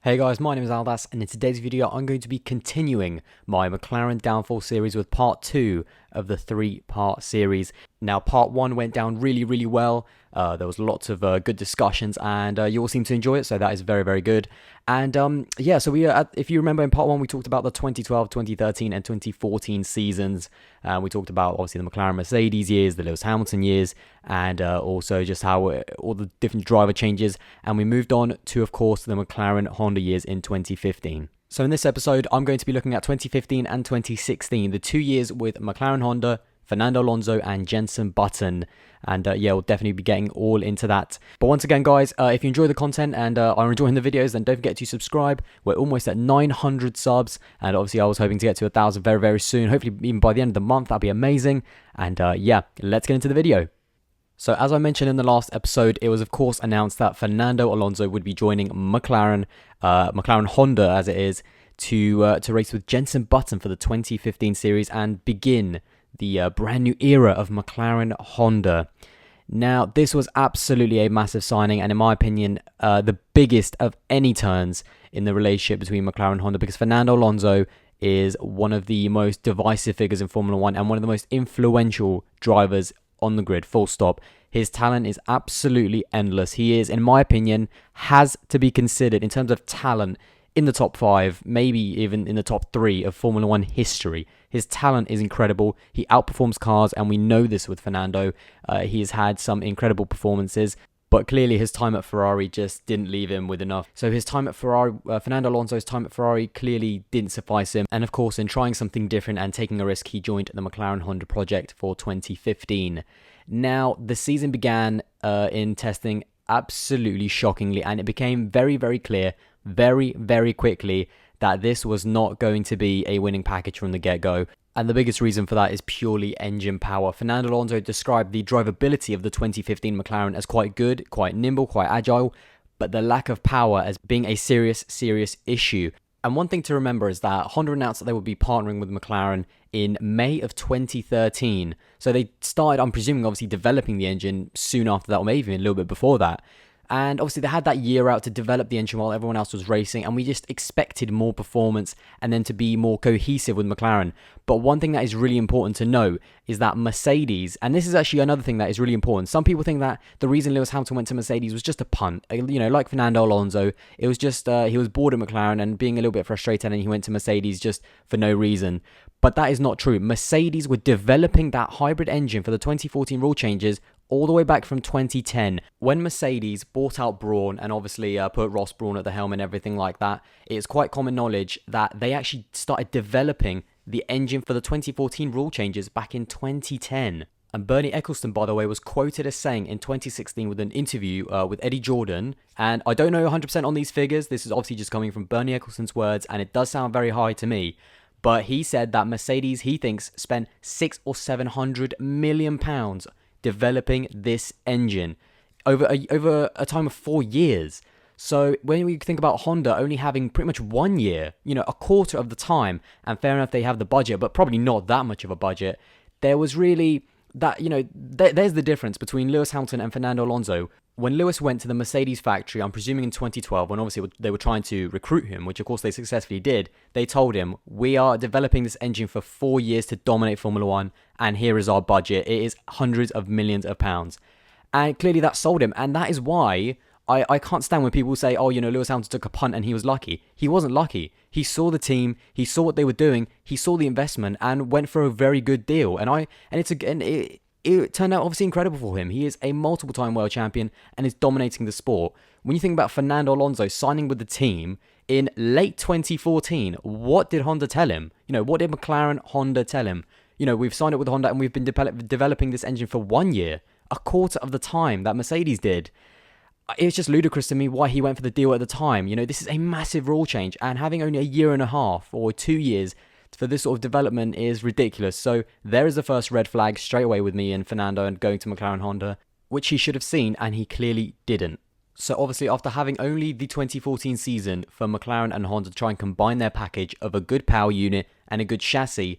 Hey guys, my name is Aldas, and in today's video I'm going to be continuing my McLaren downfall series with part 2 of the 3-part series. Now part 1 went down really well. There was lots of good discussions, and you all seem to enjoy it, so that is very good. And yeah, so if you remember in part 1 we talked about the 2012, 2013 and 2014 seasons. We talked about obviously the McLaren Mercedes years, the Lewis Hamilton years, and also just how all the different driver changes, and we moved on to, of course, the McLaren Honda years in 2015. So in this episode, I'm going to be looking at 2015 and 2016, the 2 years with McLaren Honda, Fernando Alonso and Jenson Button. And yeah, we'll definitely be getting all into that. But once again, guys, if you enjoy the content and are enjoying the videos, then don't forget to subscribe. We're almost at 900 subs, and obviously I was hoping to get to 1,000 very soon. Hopefully even by the end of the month, that'd be amazing. And yeah, let's get into the video. So as I mentioned in the last episode, it was of course announced that Fernando Alonso would be joining McLaren Honda as it is, to race with Jenson Button for the 2015 series and begin the brand new era of McLaren Honda. Now, this was absolutely a massive signing, and in my opinion, the biggest of any turns in the relationship between McLaren and Honda, because Fernando Alonso is one of the most divisive figures in Formula 1 and one of the most influential drivers on the grid, full stop. His talent is absolutely endless. He is, in my opinion, has to be considered in terms of talent in the top 5, maybe even in the top 3 of Formula 1 history. His talent is incredible. He outperforms cars, and we know this with Fernando. He has had some incredible performances, but clearly his time at Ferrari just didn't leave him with enough. So his time at Ferrari, Fernando Alonso's time at Ferrari clearly didn't suffice him. And of course, in trying something different and taking a risk, he joined the McLaren Honda project for 2015. Now, the season began in testing absolutely shockingly, and it became very clear very quickly that this was not going to be a winning package from the get-go. And the biggest reason for that is purely engine power. Fernando Alonso described the drivability of the 2015 McLaren as quite good, quite nimble, quite agile, but the lack of power as being a serious issue. And one thing to remember is that Honda announced that they would be partnering with McLaren in May of 2013. So they started, I'm presuming, obviously developing the engine soon after that, or maybe even a little bit before that. And obviously they had that year out to develop the engine while everyone else was racing, and we just expected more performance and then to be more cohesive with McLaren. But one thing that is really important to know is that Mercedes, and this is actually another thing that is really important, some people think that the reason Lewis Hamilton went to Mercedes was just a punt. You know, like Fernando Alonso, it was just, he was bored at McLaren and being a little bit frustrated, and he went to Mercedes just for no reason. But that is not true. Mercedes were developing that hybrid engine for the 2014 rule changes all the way back from 2010. When Mercedes bought out Brawn and obviously put Ross Brawn at the helm and everything like that, it's quite common knowledge that they actually started developing the engine for the 2014 rule changes back in 2010. And Bernie Ecclestone, by the way, was quoted as saying in 2016 with an interview with Eddie Jordan, and I don't know 100% on these figures, this is obviously just coming from Bernie Ecclestone's words, and it does sound very high to me, but he said that Mercedes, he thinks, spent £600 or £700 million developing this engine over a time of 4 years. So when we think about Honda only having pretty much 1 year, you know, a quarter of the time, and fair enough they have the budget, but probably not that much of a budget, there was really that, you know, there's the difference between Lewis Hamilton and Fernando Alonso. When Lewis went to the Mercedes factory, I'm presuming in 2012, when obviously they were trying to recruit him, which of course they successfully did, they told him, we are developing this engine for 4 years to dominate Formula 1, and here is our budget. It is hundreds of millions of pounds. And clearly that sold him, and that is why I can't stand when people say, oh, you know, Lewis Hamilton took a punt and he was lucky. He wasn't lucky. He saw the team, he saw what they were doing, he saw the investment, and went for a very good deal. It turned out obviously incredible for him. He is a multiple-time world champion and is dominating the sport. When you think about Fernando Alonso signing with the team in late 2014, what did Honda tell him? You know, what did McLaren Honda tell him? You know, we've signed up with Honda and we've been developing this engine for 1 year, a quarter of the time that Mercedes did. It's just ludicrous to me why he went for the deal at the time. You know, this is a massive rule change, and having only a year and a half or 2 years for this sort of development is ridiculous. So there is the first red flag straight away with me and Fernando and going to McLaren Honda, which he should have seen, and he clearly didn't. So obviously after having only the 2014 season for McLaren and Honda to try and combine their package of a good power unit and a good chassis,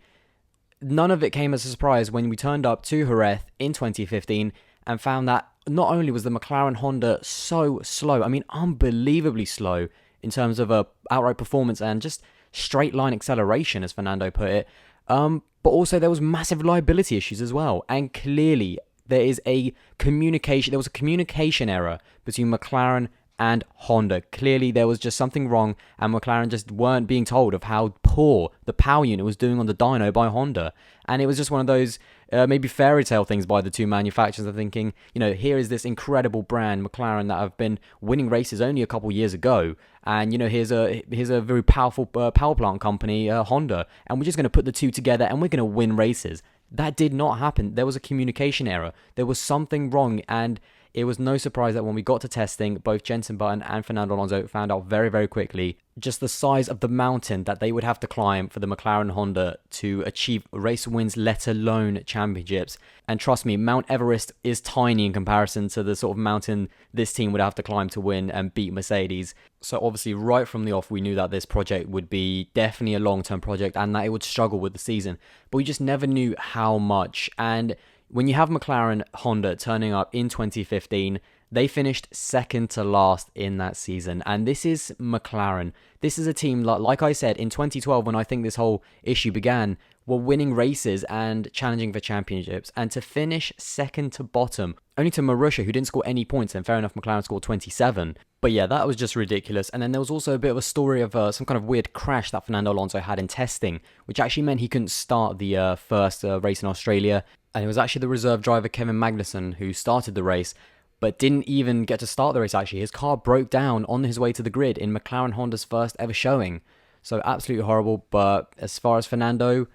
none of it came as a surprise when we turned up to Jerez in 2015 and found that not only was the McLaren Honda so slow, I mean unbelievably slow, in terms of outright performance and just straight line acceleration, as Fernando put it. But also there was massive reliability issues as well. And clearly there was a communication error between McLaren and Honda. Clearly there was just something wrong, and McLaren just weren't being told of how poor the power unit was doing on the dyno by Honda. And it was just one of those maybe fairy tale things by the two manufacturers of thinking, here is this incredible brand, McLaren, that have been winning races only a couple years ago. And, here's a very powerful power plant company, Honda, and we're just going to put the two together and we're going to win races. That did not happen. There was a communication error. There was something wrong, and it was no surprise that when we got to testing, both Jenson Button and Fernando Alonso found out very, very quickly just the size of the mountain that they would have to climb for the McLaren Honda to achieve race wins, let alone championships. And trust me, Mount Everest is tiny in comparison to the sort of mountain this team would have to climb to win and beat Mercedes. So obviously, right from the off, we knew that this project would be definitely a long-term project and that it would struggle with the season. But we just never knew how much. And when you have McLaren Honda turning up in 2015, they finished second to last in that season. And this is McLaren. This is a team, like I said, in 2012, when I think this whole issue began, were winning races and challenging for championships. And to finish second to bottom, only to Marussia, who didn't score any points, and fair enough, McLaren scored 27. But yeah, that was just ridiculous. And then there was also a bit of a story of some kind of weird crash that Fernando Alonso had in testing, which actually meant he couldn't start the first race in Australia. And it was actually the reserve driver, Kevin Magnussen, who started the race, but didn't even get to start the race, actually. His car broke down on his way to the grid in McLaren Honda's first ever showing. So absolutely horrible. But as far as Fernando,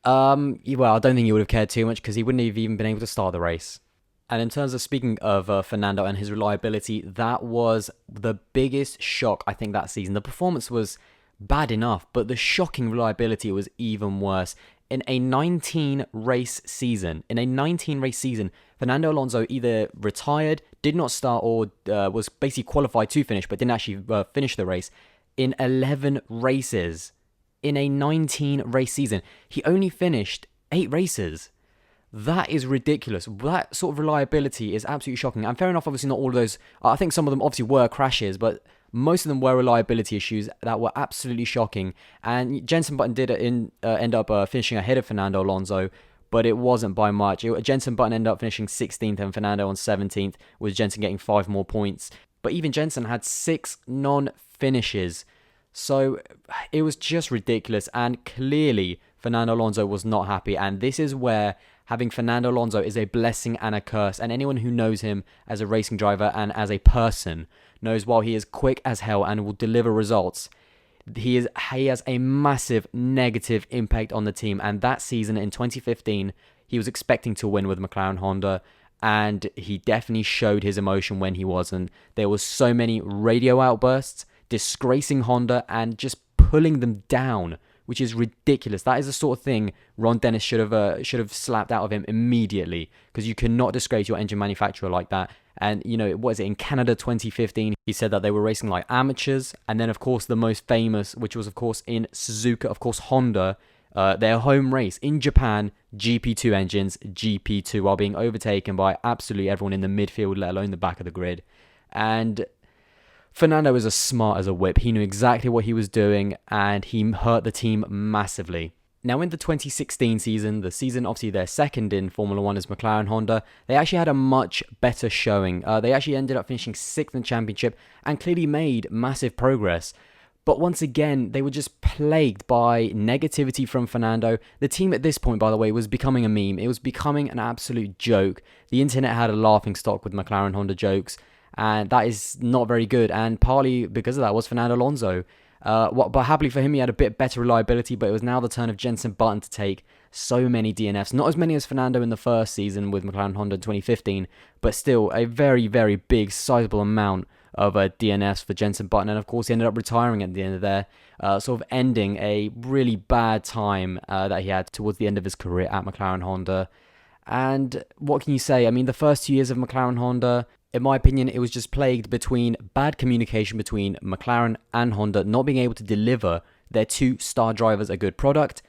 well, I don't think he would have cared too much because he wouldn't have even been able to start the race. And in terms of speaking of Fernando and his reliability, that was the biggest shock, I think, that season. The performance was bad enough, but the shocking reliability was even worse. In a 19-race season, Fernando Alonso either retired, did not start, or was basically qualified to finish, but didn't actually finish the race in 11 races. In a 19-race season, he only finished 8 races. That is ridiculous. That sort of reliability is absolutely shocking. And fair enough, obviously not all of those. I think some of them obviously were crashes, but most of them were reliability issues that were absolutely shocking. And Jenson Button did end up finishing ahead of Fernando Alonso, but it wasn't by much. Jenson Button ended up finishing 16th and Fernando on 17th, with Jenson getting 5 more points. But even Jenson had 6 non-finishes. So it was just ridiculous. And clearly, Fernando Alonso was not happy. And this is where having Fernando Alonso is a blessing and a curse. And anyone who knows him as a racing driver and as a person knows while he is quick as hell and will deliver results, he has a massive negative impact on the team. And that season in 2015, he was expecting to win with McLaren Honda, and he definitely showed his emotion when he wasn't. There was so many radio outbursts, disgracing Honda and just pulling them down, which is ridiculous. That is the sort of thing Ron Dennis should have slapped out of him immediately, because you cannot disgrace your engine manufacturer like that. And, what is it, in Canada 2015, he said that they were racing like amateurs. And then, of course, the most famous, which was, of course, in Suzuka, of course, Honda, their home race in Japan, GP2 engines, GP2, while being overtaken by absolutely everyone in the midfield, let alone the back of the grid. And Fernando was as smart as a whip. He knew exactly what he was doing, and he hurt the team massively. Now, in the 2016 season, the season obviously they're second in Formula 1 as McLaren Honda, they actually had a much better showing. They actually ended up finishing 6th in the championship and clearly made massive progress. But once again, they were just plagued by negativity from Fernando. The team at this point, by the way, was becoming a meme. It was becoming an absolute joke. The internet had a laughing stock with McLaren Honda jokes, and that is not very good. And partly because of that was Fernando Alonso. But happily for him, he had a bit better reliability, but it was now the turn of Jenson Button to take so many DNFs. Not as many as Fernando in the first season with McLaren Honda in 2015, but still a very, very big, sizable amount of DNFs for Jenson Button. And of course, he ended up retiring at the end of there, sort of ending a really bad time that he had towards the end of his career at McLaren Honda. And what can you say? I mean, the first 2 years of McLaren Honda, in my opinion, it was just plagued between bad communication between McLaren and Honda not being able to deliver their 2 star drivers a good product,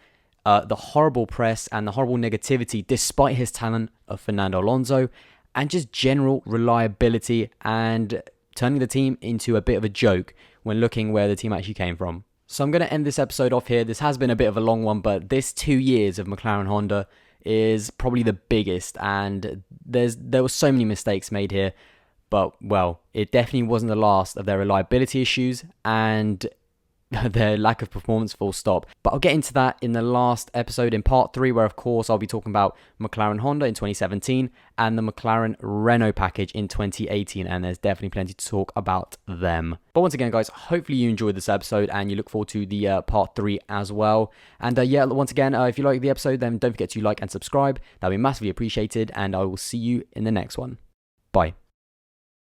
the horrible press and the horrible negativity despite his talent of Fernando Alonso, and just general reliability and turning the team into a bit of a joke, when looking where the team actually came from. So I'm going to end this episode off here. This has been a bit of a long one, but this 2 years of McLaren Honda is probably the biggest, and there were so many mistakes made here, but well, it definitely wasn't the last of their reliability issues and their lack of performance, full stop. But I'll get into that in the last episode in part 3, where of course I'll be talking about McLaren Honda in 2017 and the McLaren Renault package in 2018, and there's definitely plenty to talk about them. But once again, guys, hopefully you enjoyed this episode and you look forward to the part 3 as well. And yeah, once again, if you like the episode, then don't forget to like and subscribe. That'll be massively appreciated, and I will see you in the next one. Bye.